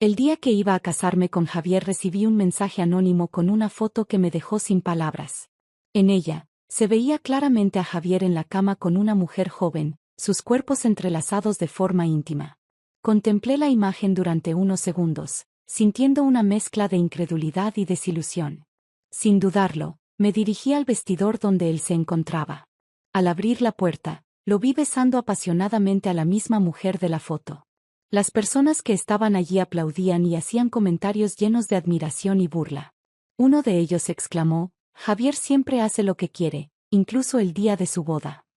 El día que iba a casarme con Javier recibí un mensaje anónimo con una foto que me dejó sin palabras. En ella, se veía claramente a Javier en la cama con una mujer joven, sus cuerpos entrelazados de forma íntima. Contemplé la imagen durante unos segundos, sintiendo una mezcla de incredulidad y desilusión. Sin dudarlo, me dirigí al vestidor donde él se encontraba. Al abrir la puerta, lo vi besando apasionadamente a la misma mujer de la foto. Las personas que estaban allí aplaudían y hacían comentarios llenos de admiración y burla. Uno de ellos exclamó: «Javier siempre hace lo que quiere, incluso el día de su boda».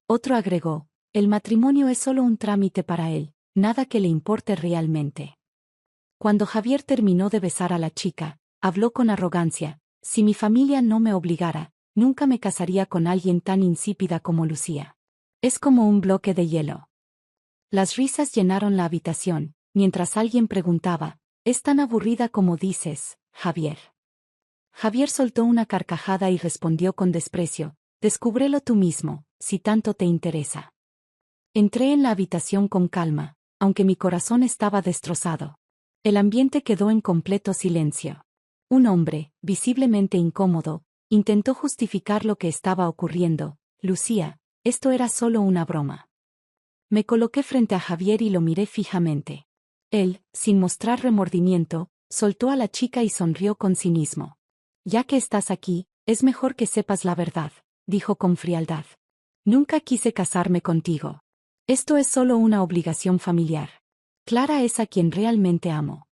Otro agregó: «El matrimonio es solo un trámite para él, nada que le importe realmente». Cuando Javier terminó de besar a la chica, habló con arrogancia: «Si mi familia no me obligara, nunca me casaría con alguien tan insípida como Lucía. Es como un bloque de hielo». Las risas llenaron la habitación, mientras alguien preguntaba: «¿Es tan aburrida como dices, Javier?». Javier soltó una carcajada y respondió con desprecio: «Descúbrelo tú mismo, si tanto te interesa». Entré en la habitación con calma, aunque mi corazón estaba destrozado. El ambiente quedó en completo silencio. Un hombre, visiblemente incómodo, intentó justificar lo que estaba ocurriendo: «Lucía, esto era solo una broma». Me coloqué frente a Javier y lo miré fijamente. Él, sin mostrar remordimiento, soltó a la chica y sonrió con cinismo. «Ya que estás aquí, es mejor que sepas la verdad», dijo con frialdad. «Nunca quise casarme contigo. Esto es solo una obligación familiar. Clara es a quien realmente amo».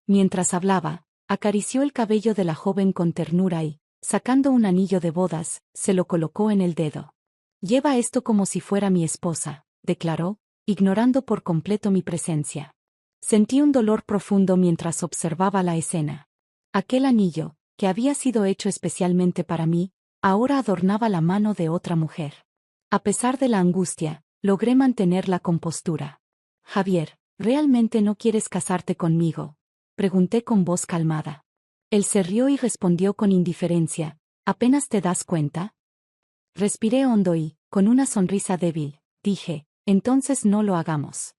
Mientras hablaba, acarició el cabello de la joven con ternura y, sacando un anillo de bodas, se lo colocó en el dedo. «Lleva esto como si fuera mi esposa», declaró, ignorando por completo mi presencia. Sentí un dolor profundo mientras observaba la escena. Aquel anillo, que había sido hecho especialmente para mí, ahora adornaba la mano de otra mujer. A pesar de la angustia, logré mantener la compostura. «Javier, ¿realmente no quieres casarte conmigo?», pregunté con voz calmada. Él se rió y respondió con indiferencia: «¿Apenas te das cuenta?». Respiré hondo y, con una sonrisa débil, dije: «Entonces no lo hagamos».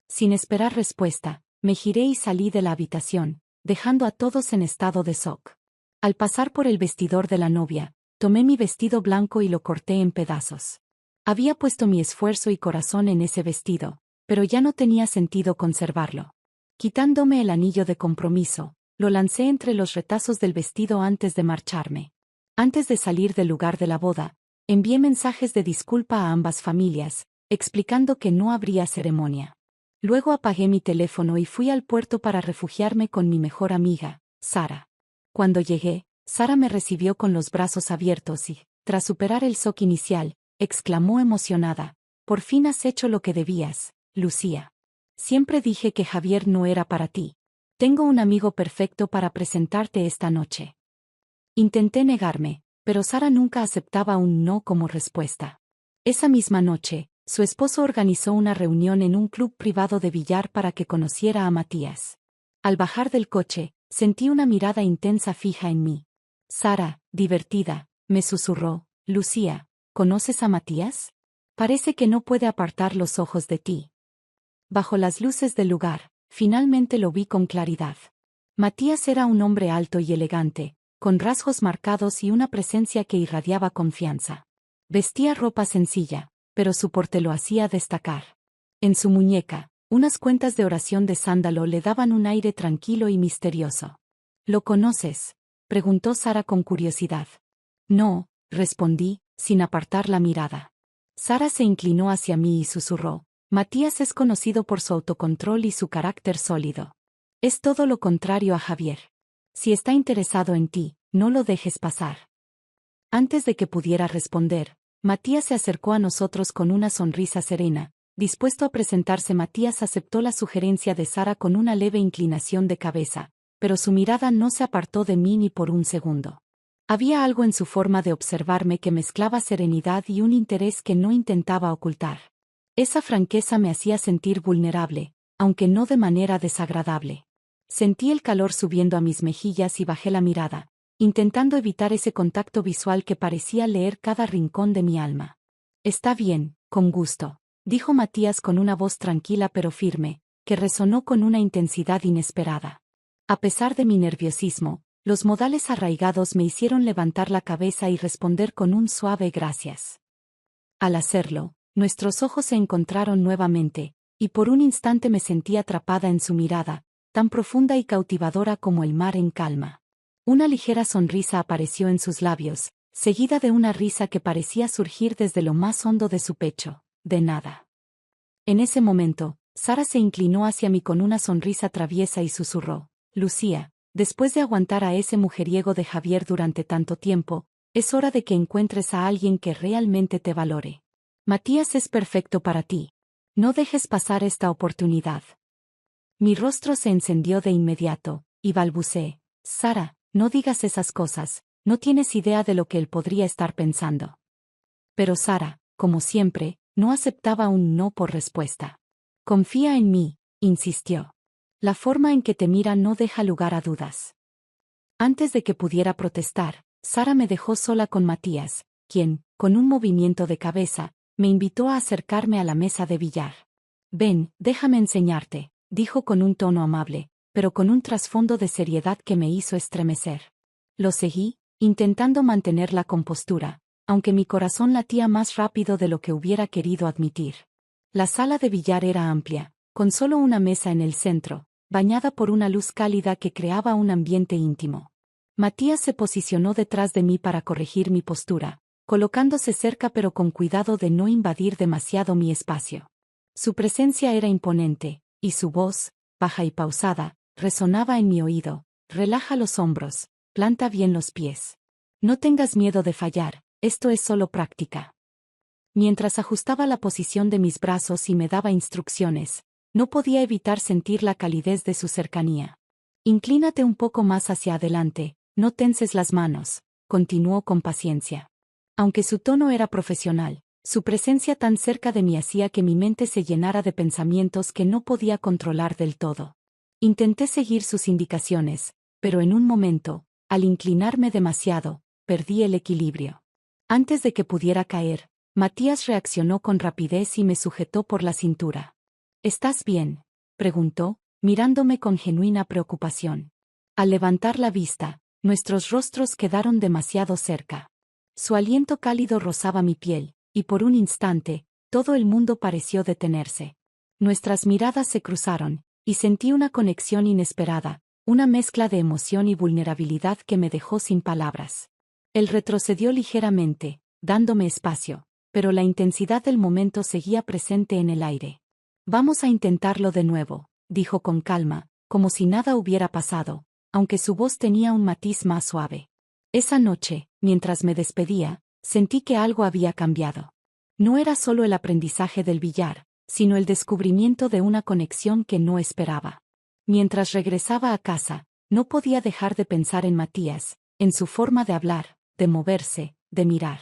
Sin esperar respuesta, me giré y salí de la habitación, dejando a todos en estado de shock. Al pasar por el vestidor de la novia, tomé mi vestido blanco y lo corté en pedazos. Había puesto mi esfuerzo y corazón en ese vestido, pero ya no tenía sentido conservarlo. Quitándome el anillo de compromiso, lo lancé entre los retazos del vestido antes de marcharme. Antes de salir del lugar de la boda, envié mensajes de disculpa a ambas familias, explicando que no habría ceremonia. Luego apagué mi teléfono y fui al puerto para refugiarme con mi mejor amiga, Sara. Cuando llegué, Sara me recibió con los brazos abiertos y, tras superar el shock inicial, exclamó emocionada: «Por fin has hecho lo que debías, Lucía. Siempre dije que Javier no era para ti. Tengo un amigo perfecto para presentarte esta noche». Intenté negarme, pero Sara nunca aceptaba un no como respuesta. Esa misma noche, su esposo organizó una reunión en un club privado de billar para que conociera a Matías. Al bajar del coche, sentí una mirada intensa fija en mí. «Sara, divertida», me susurró: «Lucía, ¿conoces a Matías? Parece que no puede apartar los ojos de ti». Bajo las luces del lugar, finalmente lo vi con claridad. Matías era un hombre alto y elegante, con rasgos marcados y una presencia que irradiaba confianza. Vestía ropa sencilla, pero su porte lo hacía destacar. En su muñeca, unas cuentas de oración de sándalo le daban un aire tranquilo y misterioso. «¿Lo conoces?», preguntó Sara con curiosidad. «No», respondí, sin apartar la mirada. Sara se inclinó hacia mí y susurró: «Matías es conocido por su autocontrol y su carácter sólido. Es todo lo contrario a Javier. Si está interesado en ti, no lo dejes pasar». Antes de que pudiera responder, Matías se acercó a nosotros con una sonrisa serena. Dispuesto a presentarse, Matías aceptó la sugerencia de Sara con una leve inclinación de cabeza, pero su mirada no se apartó de mí ni por un segundo. Había algo en su forma de observarme que mezclaba serenidad y un interés que no intentaba ocultar. Esa franqueza me hacía sentir vulnerable, aunque no de manera desagradable. Sentí el calor subiendo a mis mejillas y bajé la mirada, intentando evitar ese contacto visual que parecía leer cada rincón de mi alma. «Está bien, con gusto», dijo Matías con una voz tranquila pero firme. que resonó con una intensidad inesperada. A pesar de mi nerviosismo, los modales arraigados me hicieron levantar la cabeza y responder con un suave gracias. Al hacerlo, nuestros ojos se encontraron nuevamente, y por un instante me sentí atrapada en su mirada, tan profunda y cautivadora como el mar en calma. Una ligera sonrisa apareció en sus labios, seguida de una risa que parecía surgir desde lo más hondo de su pecho. De nada. En ese momento, Sara se inclinó hacia mí con una sonrisa traviesa y susurró: Lucía, después de aguantar a ese mujeriego de Javier durante tanto tiempo, es hora de que encuentres a alguien que realmente te valore. Matías es perfecto para ti. No dejes pasar esta oportunidad. Mi rostro se encendió de inmediato, y balbuceé: Sara, no digas esas cosas, no tienes idea de lo que él podría estar pensando. Pero Sara, como siempre, no aceptaba un no por respuesta. Confía en mí, insistió. La forma en que te mira no deja lugar a dudas. Antes de que pudiera protestar, Sara me dejó sola con Matías, quien, con un movimiento de cabeza, me invitó a acercarme a la mesa de billar. Ven, déjame enseñarte, dijo con un tono amable, pero con un trasfondo de seriedad que me hizo estremecer. Lo seguí, intentando mantener la compostura, aunque mi corazón latía más rápido de lo que hubiera querido admitir. La sala de billar era amplia, con solo una mesa en el centro, bañada por una luz cálida que creaba un ambiente íntimo. Matías se posicionó detrás de mí para corregir mi postura, colocándose cerca pero con cuidado de no invadir demasiado mi espacio. Su presencia era imponente, y su voz, baja y pausada, resonaba en mi oído: relaja los hombros, planta bien los pies. No tengas miedo de fallar, esto es solo práctica. Mientras ajustaba la posición de mis brazos y me daba instrucciones, no podía evitar sentir la calidez de su cercanía. Inclínate un poco más hacia adelante, no tenses las manos, continuó con paciencia. Aunque su tono era profesional, su presencia tan cerca de mí hacía que mi mente se llenara de pensamientos que no podía controlar del todo. Intenté seguir sus indicaciones, pero en un momento, al inclinarme demasiado, perdí el equilibrio. Antes de que pudiera caer, Matías reaccionó con rapidez y me sujetó por la cintura. ¿Estás bien?, preguntó, mirándome con genuina preocupación. Al levantar la vista, nuestros rostros quedaron demasiado cerca. Su aliento cálido rozaba mi piel, y por un instante, todo el mundo pareció detenerse. Nuestras miradas se cruzaron, y sentí una conexión inesperada, una mezcla de emoción y vulnerabilidad que me dejó sin palabras. Él retrocedió ligeramente, dándome espacio, pero la intensidad del momento seguía presente en el aire. Vamos a intentarlo de nuevo, dijo con calma, como si nada hubiera pasado, aunque su voz tenía un matiz más suave. Esa noche, mientras me despedía, sentí que algo había cambiado. No era solo el aprendizaje del billar, sino el descubrimiento de una conexión que no esperaba. Mientras regresaba a casa, no podía dejar de pensar en Matías, en su forma de hablar, de moverse, de mirar.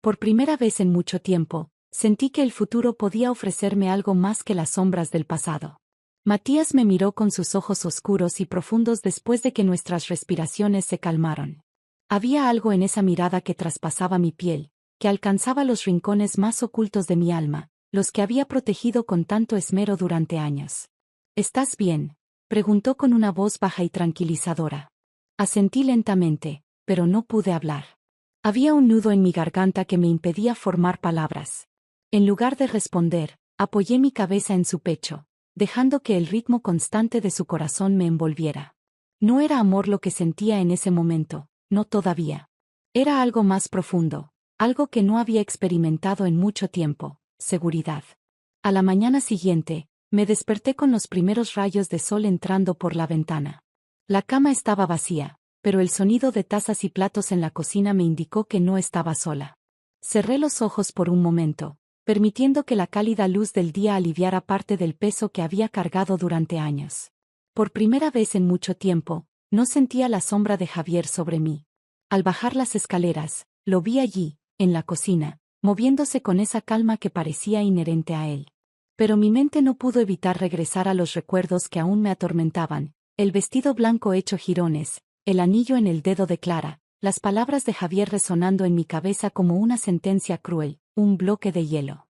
Por primera vez en mucho tiempo, sentí que el futuro podía ofrecerme algo más que las sombras del pasado. Matías me miró con sus ojos oscuros y profundos después de que nuestras respiraciones se calmaron. Había algo en esa mirada que traspasaba mi piel, que alcanzaba los rincones más ocultos de mi alma, los que había protegido con tanto esmero durante años. ¿Estás bien?, preguntó con una voz baja y tranquilizadora. Asentí lentamente, pero no pude hablar. Había un nudo en mi garganta que me impedía formar palabras. En lugar de responder, apoyé mi cabeza en su pecho, dejando que el ritmo constante de su corazón me envolviera. No era amor lo que sentía en ese momento, no todavía. Era algo más profundo, algo que no había experimentado en mucho tiempo: seguridad. A la mañana siguiente, me desperté con los primeros rayos de sol entrando por la ventana. La cama estaba vacía, pero el sonido de tazas y platos en la cocina me indicó que no estaba sola. Cerré los ojos por un momento, permitiendo que la cálida luz del día aliviara parte del peso que había cargado durante años. Por primera vez en mucho tiempo, no sentía la sombra de Javier sobre mí. Al bajar las escaleras, lo vi allí, en la cocina, moviéndose con esa calma que parecía inherente a él. Pero mi mente no pudo evitar regresar a los recuerdos que aún me atormentaban: el vestido blanco hecho jirones, el anillo en el dedo de Clara, las palabras de Javier resonando en mi cabeza como una sentencia cruel, un bloque de hielo.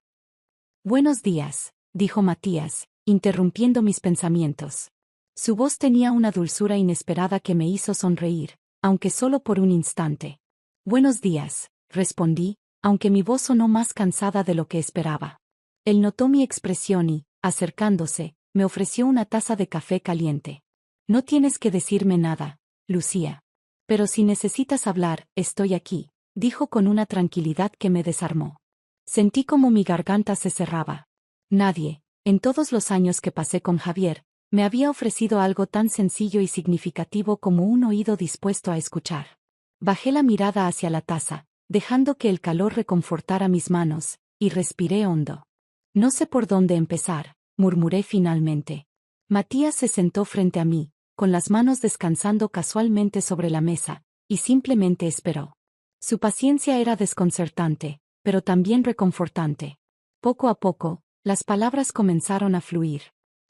«Buenos días», dijo Matías, interrumpiendo mis pensamientos. Su voz tenía una dulzura inesperada que me hizo sonreír, aunque solo por un instante. Buenos días, respondí, aunque mi voz sonó más cansada de lo que esperaba. Él notó mi expresión y, acercándose, me ofreció una taza de café caliente. No tienes que decirme nada, Lucía. Pero si necesitas hablar, estoy aquí, dijo con una tranquilidad que me desarmó. Sentí como mi garganta se cerraba. Nadie, en todos los años que pasé con Javier, me había ofrecido algo tan sencillo y significativo como un oído dispuesto a escuchar. Bajé la mirada hacia la taza, dejando que el calor reconfortara mis manos, y respiré hondo. No sé por dónde empezar, murmuré finalmente. Matías se sentó frente a mí, con las manos descansando casualmente sobre la mesa, y simplemente esperó. Su paciencia era desconcertante, pero también reconfortante. Poco a poco, las palabras comenzaron a fluir.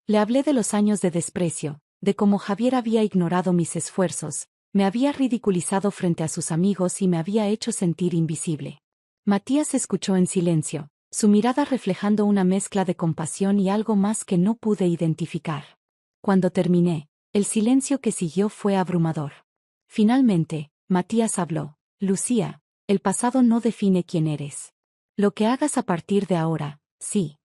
Le hablé de los años de desprecio, de cómo Javier había ignorado mis esfuerzos, me había ridiculizado frente a sus amigos y me había hecho sentir invisible. Matías escuchó en silencio, su mirada reflejando una mezcla de compasión y algo más que no pude identificar. Cuando terminé, el silencio que siguió fue abrumador. Finalmente, Matías habló. Lucía, el pasado no define quién eres. Lo que hagas a partir de ahora, sí.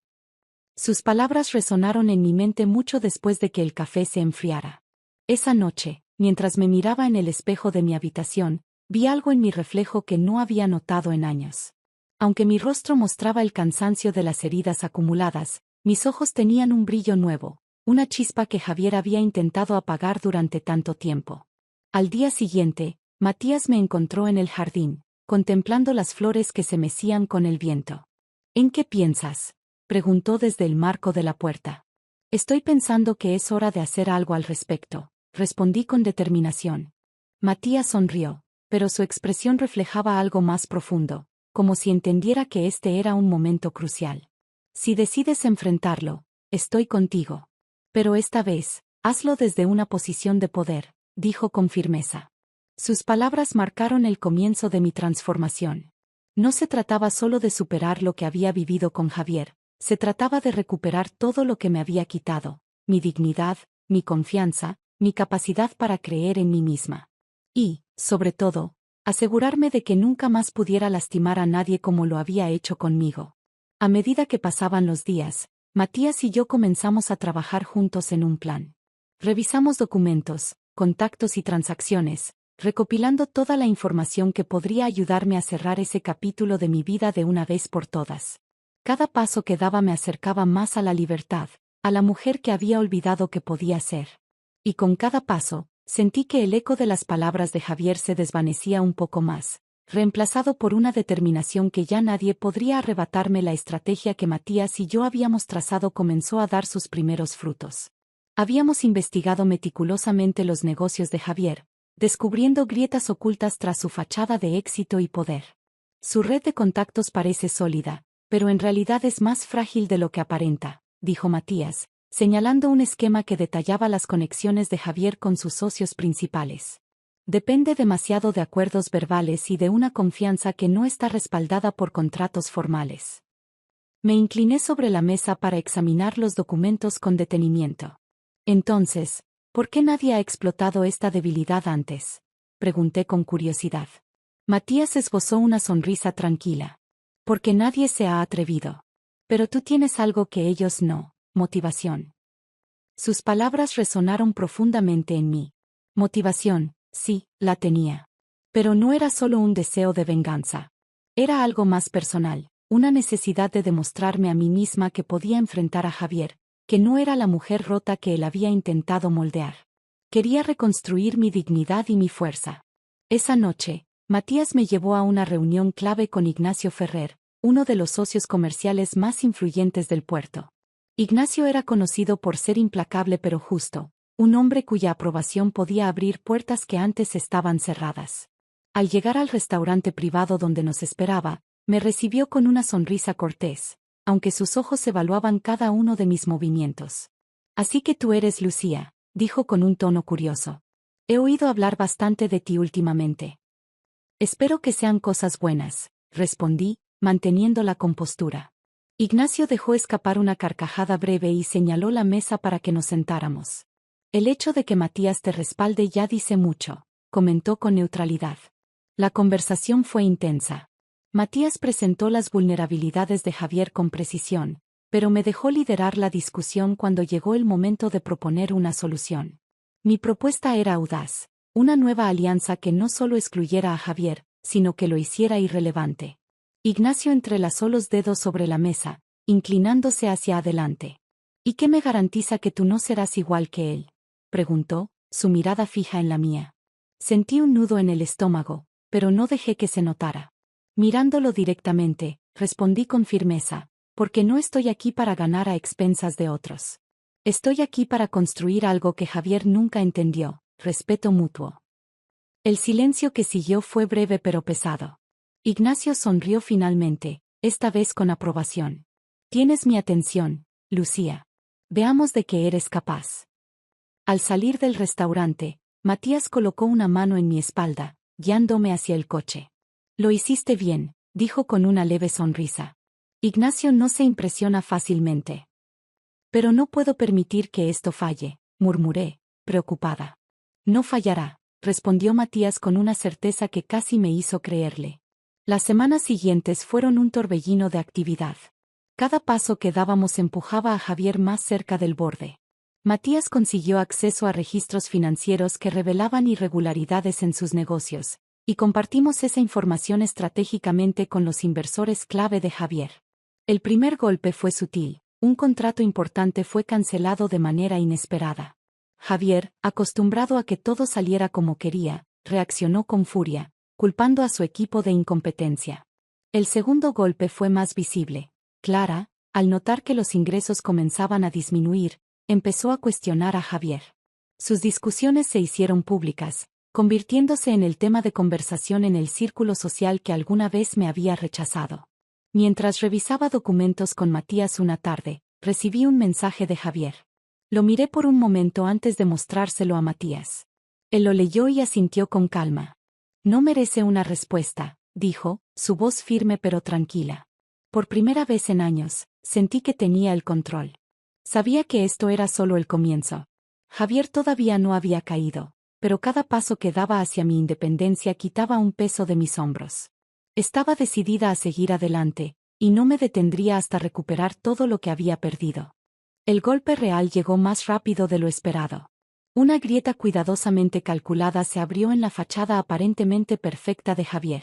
Sus palabras resonaron en mi mente mucho después de que el café se enfriara. Esa noche, mientras me miraba en el espejo de mi habitación, vi algo en mi reflejo que no había notado en años. Aunque mi rostro mostraba el cansancio de las heridas acumuladas, mis ojos tenían un brillo nuevo, una chispa que Javier había intentado apagar durante tanto tiempo. Al día siguiente, Matías me encontró en el jardín, contemplando las flores que se mecían con el viento. ¿En qué piensas?, preguntó desde el marco de la puerta. Estoy pensando que es hora de hacer algo al respecto, respondí con determinación. Matías sonrió, pero su expresión reflejaba algo más profundo, como si entendiera que este era un momento crucial. Si decides enfrentarlo, estoy contigo. Pero esta vez, hazlo desde una posición de poder, dijo con firmeza. Sus palabras marcaron el comienzo de mi transformación. No se trataba solo de superar lo que había vivido con Javier, se trataba de recuperar todo lo que me había quitado, mi dignidad, mi confianza, mi capacidad para creer en mí misma. Y, sobre todo, asegurarme de que nunca más pudiera lastimar a nadie como lo había hecho conmigo. A medida que pasaban los días, Matías y yo comenzamos a trabajar juntos en un plan. Revisamos documentos, contactos y transacciones, recopilando toda la información que podría ayudarme a cerrar ese capítulo de mi vida de una vez por todas. Cada paso que daba me acercaba más a la libertad, a la mujer que había olvidado que podía ser. Y con cada paso, sentí que el eco de las palabras de Javier se desvanecía un poco más, reemplazado por una determinación que ya nadie podría arrebatarme. La estrategia que Matías y yo habíamos trazado comenzó a dar sus primeros frutos. Habíamos investigado meticulosamente los negocios de Javier, descubriendo grietas ocultas tras su fachada de éxito y poder. Su red de contactos parece sólida, pero en realidad es más frágil de lo que aparenta, dijo Matías, señalando un esquema que detallaba las conexiones de Javier con sus socios principales. Depende demasiado de acuerdos verbales y de una confianza que no está respaldada por contratos formales. Me incliné sobre la mesa para examinar los documentos con detenimiento. Entonces, ¿por qué nadie ha explotado esta debilidad antes?, pregunté con curiosidad. Matías esbozó una sonrisa tranquila. Porque nadie se ha atrevido. Pero tú tienes algo que ellos no, motivación. Sus palabras resonaron profundamente en mí. Motivación, sí, la tenía. Pero no era solo un deseo de venganza. Era algo más personal, una necesidad de demostrarme a mí misma que podía enfrentar a Javier, que no era la mujer rota que él había intentado moldear. Quería reconstruir mi dignidad y mi fuerza. Esa noche, Matías me llevó a una reunión clave con Ignacio Ferrer, uno de los socios comerciales más influyentes del puerto. Ignacio era conocido por ser implacable pero justo, un hombre cuya aprobación podía abrir puertas que antes estaban cerradas. Al llegar al restaurante privado donde nos esperaba, me recibió con una sonrisa cortés, aunque sus ojos evaluaban cada uno de mis movimientos. Así que tú eres Lucía, dijo con un tono curioso. He oído hablar bastante de ti últimamente. Espero que sean cosas buenas, respondí, manteniendo la compostura. Ignacio dejó escapar una carcajada breve y señaló la mesa para que nos sentáramos. El hecho de que Matías te respalde ya dice mucho, comentó con neutralidad. La conversación fue intensa. Matías presentó las vulnerabilidades de Javier con precisión, pero me dejó liderar la discusión cuando llegó el momento de proponer una solución. Mi propuesta era audaz, una nueva alianza que no solo excluyera a Javier, sino que lo hiciera irrelevante. Ignacio entrelazó los dedos sobre la mesa, inclinándose hacia adelante. ¿Y qué me garantiza que tú no serás igual que él?, preguntó, su mirada fija en la mía. Sentí un nudo en el estómago, pero no dejé que se notara. Mirándolo directamente, respondí con firmeza, porque no estoy aquí para ganar a expensas de otros. Estoy aquí para construir algo que Javier nunca entendió, respeto mutuo. El silencio que siguió fue breve pero pesado. Ignacio sonrió finalmente, esta vez con aprobación. Tienes mi atención, Lucía. Veamos de qué eres capaz. Al salir del restaurante, Matías colocó una mano en mi espalda, guiándome hacia el coche. Lo hiciste bien, dijo con una leve sonrisa. Ignacio no se impresiona fácilmente. Pero no puedo permitir que esto falle, murmuré, preocupada. No fallará, respondió Matías con una certeza que casi me hizo creerle. Las semanas siguientes fueron un torbellino de actividad. Cada paso que dábamos empujaba a Javier más cerca del borde. Matías consiguió acceso a registros financieros que revelaban irregularidades en sus negocios, y compartimos esa información estratégicamente con los inversores clave de Javier. El primer golpe fue sutil, un contrato importante fue cancelado de manera inesperada. Javier, acostumbrado a que todo saliera como quería, reaccionó con furia, culpando a su equipo de incompetencia. El segundo golpe fue más visible. Clara, al notar que los ingresos comenzaban a disminuir, empezó a cuestionar a Javier. Sus discusiones se hicieron públicas, convirtiéndose en el tema de conversación en el círculo social que alguna vez me había rechazado. Mientras revisaba documentos con Matías una tarde, recibí un mensaje de Javier. Lo miré por un momento antes de mostrárselo a Matías. Él lo leyó y asintió con calma. No merece una respuesta, dijo, su voz firme pero tranquila. Por primera vez en años, sentí que tenía el control. Sabía que esto era solo el comienzo. Javier todavía no había caído, pero cada paso que daba hacia mi independencia quitaba un peso de mis hombros. Estaba decidida a seguir adelante, y no me detendría hasta recuperar todo lo que había perdido. El golpe real llegó más rápido de lo esperado. Una grieta cuidadosamente calculada se abrió en la fachada aparentemente perfecta de Javier.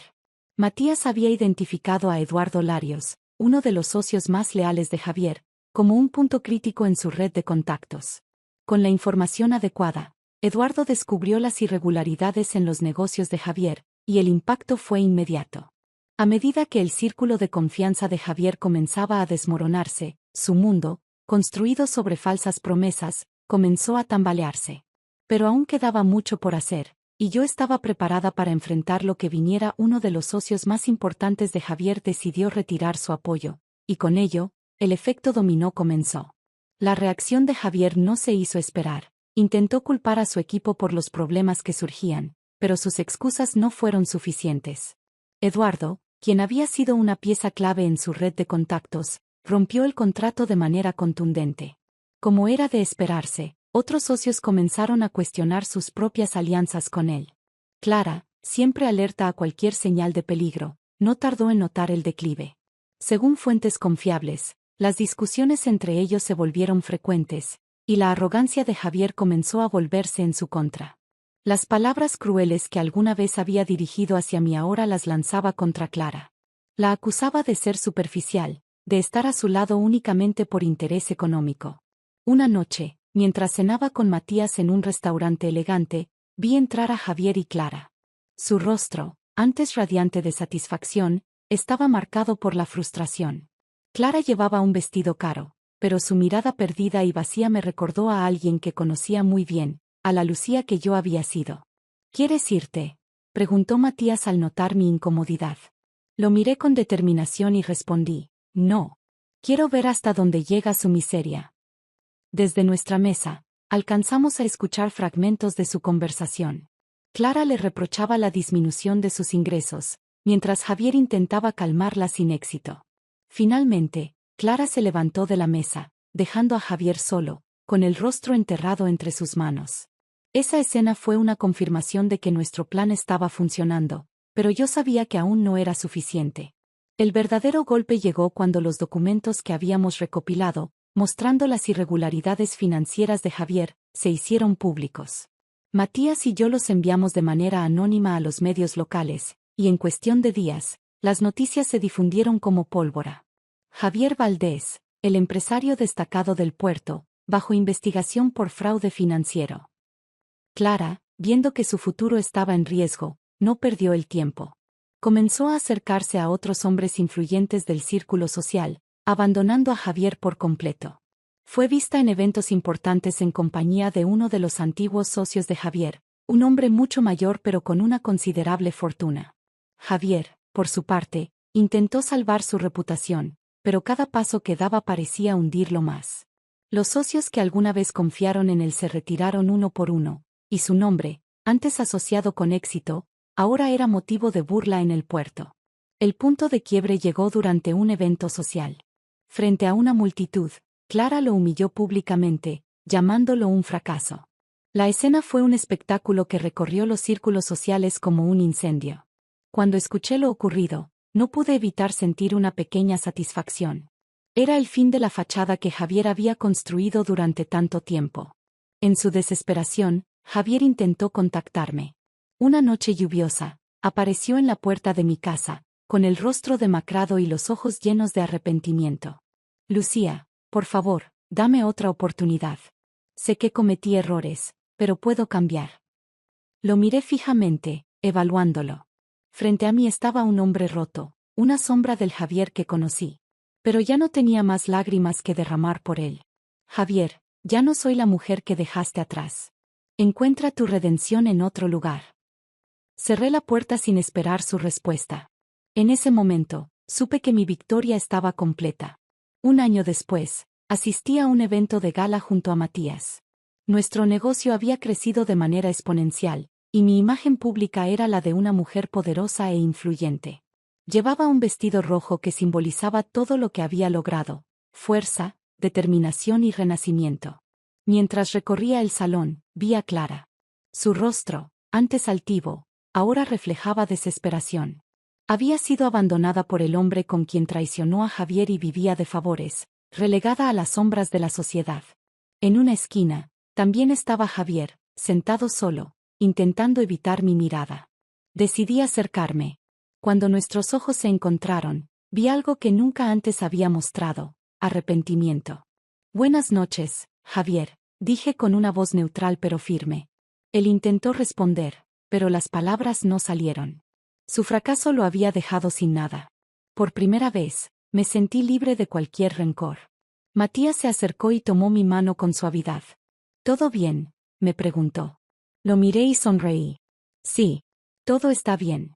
Matías había identificado a Eduardo Larios, uno de los socios más leales de Javier, como un punto crítico en su red de contactos. Con la información adecuada, Eduardo descubrió las irregularidades en los negocios de Javier, y el impacto fue inmediato. A medida que el círculo de confianza de Javier comenzaba a desmoronarse, su mundo, construido sobre falsas promesas, comenzó a tambalearse. Pero aún quedaba mucho por hacer, y yo estaba preparada para enfrentar lo que viniera. Uno de los socios más importantes de Javier decidió retirar su apoyo, y con ello, el efecto dominó comenzó. La reacción de Javier no se hizo esperar. Intentó culpar a su equipo por los problemas que surgían, pero sus excusas no fueron suficientes. Eduardo, quien había sido una pieza clave en su red de contactos, rompió el contrato de manera contundente. Como era de esperarse, otros socios comenzaron a cuestionar sus propias alianzas con él. Clara, siempre alerta a cualquier señal de peligro, no tardó en notar el declive. Según fuentes confiables, las discusiones entre ellos se volvieron frecuentes, y la arrogancia de Javier comenzó a volverse en su contra. Las palabras crueles que alguna vez había dirigido hacia mí ahora las lanzaba contra Clara. La acusaba de ser superficial, de estar a su lado únicamente por interés económico. Una noche, mientras cenaba con Matías en un restaurante elegante, vi entrar a Javier y Clara. Su rostro, antes radiante de satisfacción, estaba marcado por la frustración. Clara llevaba un vestido caro, pero su mirada perdida y vacía me recordó a alguien que conocía muy bien, a la Lucía que yo había sido. ¿Quieres irte?, preguntó Matías al notar mi incomodidad. Lo miré con determinación y respondí, no. Quiero ver hasta dónde llega su miseria. Desde nuestra mesa, alcanzamos a escuchar fragmentos de su conversación. Clara le reprochaba la disminución de sus ingresos, mientras Javier intentaba calmarla sin éxito. Finalmente, Clara se levantó de la mesa, dejando a Javier solo, con el rostro enterrado entre sus manos. Esa escena fue una confirmación de que nuestro plan estaba funcionando, pero yo sabía que aún no era suficiente. El verdadero golpe llegó cuando los documentos que habíamos recopilado, mostrando las irregularidades financieras de Javier, se hicieron públicos. Matías y yo los enviamos de manera anónima a los medios locales, y en cuestión de días, las noticias se difundieron como pólvora. Javier Valdés, el empresario destacado del puerto, bajo investigación por fraude financiero. Clara, viendo que su futuro estaba en riesgo, no perdió el tiempo. Comenzó a acercarse a otros hombres influyentes del círculo social, abandonando a Javier por completo. Fue vista en eventos importantes en compañía de uno de los antiguos socios de Javier, un hombre mucho mayor pero con una considerable fortuna. Javier, por su parte, intentó salvar su reputación, pero cada paso que daba parecía hundirlo más. Los socios que alguna vez confiaron en él se retiraron uno por uno, y su nombre, antes asociado con éxito, ahora era motivo de burla en el puerto. El punto de quiebre llegó durante un evento social. Frente a una multitud, Clara lo humilló públicamente, llamándolo un fracaso. La escena fue un espectáculo que recorrió los círculos sociales como un incendio. Cuando escuché lo ocurrido, no pude evitar sentir una pequeña satisfacción. Era el fin de la fachada que Javier había construido durante tanto tiempo. En su desesperación, Javier intentó contactarme. Una noche lluviosa, apareció en la puerta de mi casa, con el rostro demacrado y los ojos llenos de arrepentimiento. Lucía, por favor, dame otra oportunidad. Sé que cometí errores, pero puedo cambiar. Lo miré fijamente, evaluándolo. Frente a mí estaba un hombre roto, una sombra del Javier que conocí. Pero ya no tenía más lágrimas que derramar por él. Javier, ya no soy la mujer que dejaste atrás. Encuentra tu redención en otro lugar. Cerré la puerta sin esperar su respuesta. En ese momento, supe que mi victoria estaba completa. Un año después, asistí a un evento de gala junto a Matías. Nuestro negocio había crecido de manera exponencial, y mi imagen pública era la de una mujer poderosa e influyente. Llevaba un vestido rojo que simbolizaba todo lo que había logrado: fuerza, determinación y renacimiento. Mientras recorría el salón, vi a Clara. Su rostro, antes altivo, ahora reflejaba desesperación. Había sido abandonada por el hombre con quien traicionó a Javier y vivía de favores, relegada a las sombras de la sociedad. En una esquina, también estaba Javier, sentado solo, intentando evitar mi mirada. Decidí acercarme. Cuando nuestros ojos se encontraron, vi algo que nunca antes había mostrado: arrepentimiento. Buenas noches, Javier, dije con una voz neutral pero firme. Él intentó responder, pero las palabras no salieron. Su fracaso lo había dejado sin nada. Por primera vez, me sentí libre de cualquier rencor. Matías se acercó y tomó mi mano con suavidad. ¿Todo bien?, me preguntó. Lo miré y sonreí. Sí, todo está bien.